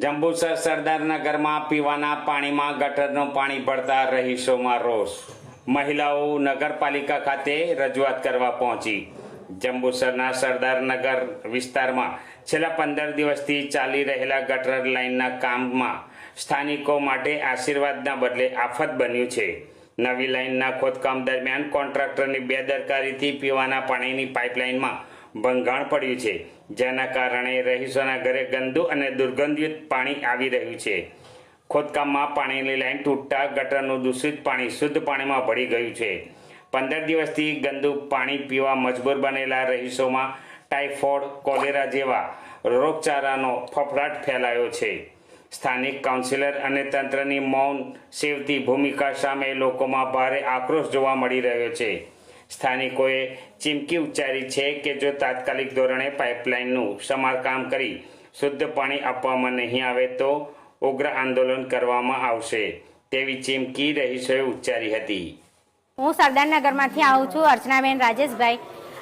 જંબુસર સરદારનગરમાં પીવાના પાણીમાં ગટરનું પાણી ભળતા રહીશોમાં રોષ. મહિલાઓ નગરપાલિકા ખાતે રજૂઆત કરવા પહોંચી. જંબુસરના સરદારનગર વિસ્તારમાં છેલ્લા 15 દિવસથી ચાલી રહેલા ગટર લાઇનના કામમાં સ્થાનિકો માટે આશીર્વાદના બદલે આફત બન્યું છે. નવી લાઇનના ખોદકામ દરમિયાન કોન્ટ્રાક્ટરની બેદરકારીથી પીવાના પાણીની પાઇપલાઇનમાં ભંગાણ પડ્યું છે, જેના કારણે રહીશોના ઘરે ગંદુ અને દુર્ગંધયુક્ત પાણી આવી રહ્યું છે. ખોદકામમાં પાણીની લાઇન તૂટતા ગટરનું દૂષિત પાણી શુદ્ધ પાણીમાં ભળી ગયું છે. 15 દિવસથી ગંદુ પાણી પીવા મજબૂર બનેલા રહીશોમાં ટાઇફોઇડ, કોલેરા જેવા રોગચાળાનો ફફડાટ ફેલાયો છે. સ્થાનિક કાઉન્સિલર અને તંત્રની મૌન સેવતી ભૂમિકા સામે લોકોમાં ભારે આક્રોશ જોવા મળી રહ્યો છે. સ્થાનિકોએ ચીમકી ઉચ્ચારી છે કે જો તાત્કાલિક ધોરણે પાઇપલાઇનનું સમારકામ કરી શુદ્ધ પાણી આપવામાં નહીં આવે તો ઉગ્ર આંદોલન કરવામાં આવશે તેવી ચીમકી રહીશોએ ઉચ્ચારી હતી. હું સરદારનગરમાંથી આવું છું, અર્ચનાબેન રાજેશભાઈ.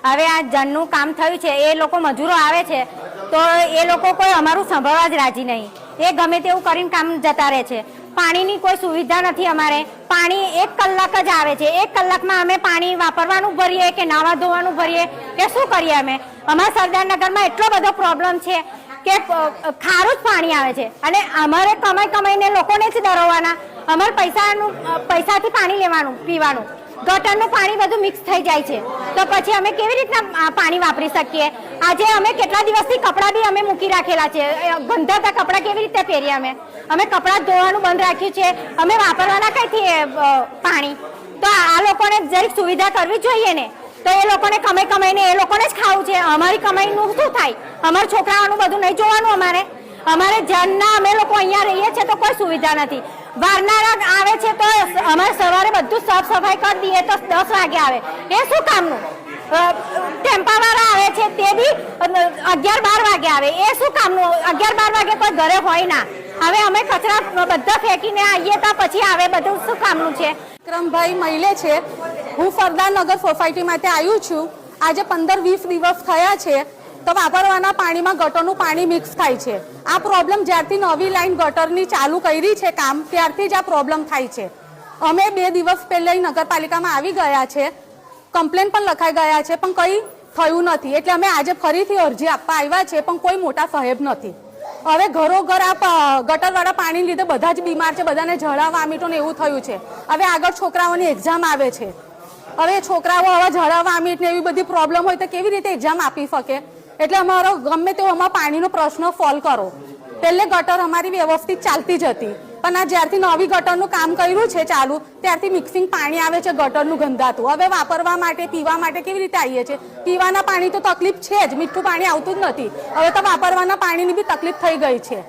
હવે આ જનનું કામ થયું છે, એ લોકો મજૂરો આવે છે તો એ લોકો કોઈ અમારું સાંભળવા જ રાજી નહીં. એ ગમે તેવું કરીને કામ જતા રહે છે. પાણીની કોઈ સુવિધા નથી. અમારે પાણી 1 કલાક જ આવે છે. 1 કલાકમાં અમે પાણી વાપરવાનું ભરીએ કે નાવા ધોવાનું ભરીએ કે શું કરીએ? અમારા સરદારનગરમાં એટલો બધો પ્રોબ્લેમ છે કે ખારું જ પાણી આવે છે અને અમારે કમાઈને લોકોને જ ડરવવાના. અમારે પૈસાથી પાણી લેવાનું, પીવાનું. ગટરનું પાણી બધું મિક્સ થઈ જાય છે તો પછી અમે કેવી રીતના પાણી વાપરી શકીએ? આજે અમે કેટલા દિવસથી કપડાં બી અમે મૂકી રાખેલા છે. ગંધાતા કપડાં કેવી રીતે પહેરીએ? અમે કપડાં ધોવાનું બંધ રાખ્યું છે. અમે વાપરવાના કઈથી પાણી? તો આ લોકોને જરીક સુવિધા કરવી જોઈએ ને. તો એ લોકોને કમાઈને એ લોકોને જ ખાવું છે. અમારી કમાઈનું શું થાય? અમારા છોકરાઓનું બધું નહીં જોવાનું. અમારે જનના અમે લોકો અહીંયા રહીએ છીએ તો કોઈ સુવિધા નથી. વારનારા આવે છે તો અમારે સવારે બધું સાફ સફાઈ કરી દઈએ તો 10 વાગે આવે. એ શું કામનું? ટેમ્પાવાળા આવે છે તે બી 11-12 વાગે આવે. એ શું કામનું? 11-12 વાગે કોઈ ઘરે હોય ના. હવે અમે કચરા બધા ફેંકીને આવીએ તો પછી આવે. બધું શું કામનું છે? વિક્રમભાઈ મહિલે છે. હું સરદારનગર સોસાયટીમાંથી આવ્યું છું. આજે 15-20 દિવસ થયા છે તો વાપરવાના પાણીમાં ગટરનું પાણી મિક્સ થાય છે. આ પ્રોબ્લેમ જ્યારથી નવી લાઈન ગટરની ચાલુ કરી છે કામ, ત્યારથી જ આ પ્રોબ્લેમ થાય છે. અમે 2 દિવસ પહેલાં નગરપાલિકામાં આવી ગયા છે, કમ્પ્લેન પણ લખાઈ ગયા છે, પણ કંઈ થયું નથી. એટલે અમે આજે ફરીથી અરજી આપવા આવ્યા છે, પણ કોઈ મોટા સાહેબ નથી. હવે ઘરોઘર આ ગટરવાળા પાણી લીધે બધા જ બીમાર છે. બધાને ઝાડા વામિટો ને એવું થયું છે. હવે આગળ છોકરાઓની એક્ઝામ આવે છે. હવે છોકરાઓ હવે ઝાડા વામિટ ને એવી બધી પ્રોબ્લેમ હોય તો કેવી રીતે એક્ઝામ આપી શકે? એટલે અમારો ગમે તેવો અમારા પાણીનો પ્રશ્ન સોલ્વ કરો. પહેલે ગટર અમારી વ્યવસ્થિત ચાલતી જ હતી, પણ આ જ્યારથી નવી ગટરનું કામ કર્યું છે ચાલુ, ત્યારથી મિક્સિંગ પાણી આવે છે ગટરનું ગંધાતું. હવે વાપરવા માટે, પીવા માટે કેવી રીતે આવીએ છીએ? પીવાના પાણી તો તકલીફ છે જ, મીઠું પાણી આવતું જ નથી. હવે તો વાપરવાના પાણીની બી તકલીફ થઈ ગઈ છે.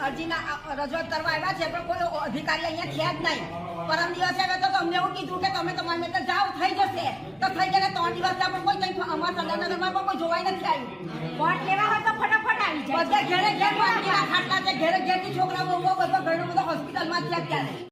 અરજીના રજૂઆત કરવા આવ્યા છે પણ કોઈ અધિકારી અહીંયા છે જ નહીં. પરમ દિવસે હવે તો તમને એવું કીધું કે તમે તમારી મેં જાઓ, થઈ જશે. તો થઈ જાય 3 દિવસ પણ કોઈ કંઈ અમારા સરદારનગરમાં પણ કોઈ જોવાઈ નથી આવ્યું. વોટ લેવા હોય તો ફટાફટ આવી જાય. બધા ઘેરે ઘેર ખાટલા છે, ઘેરે ઘેરથી છોકરાઓ બધો ઘણો બધો હોસ્પિટલમાં છે અત્યારે.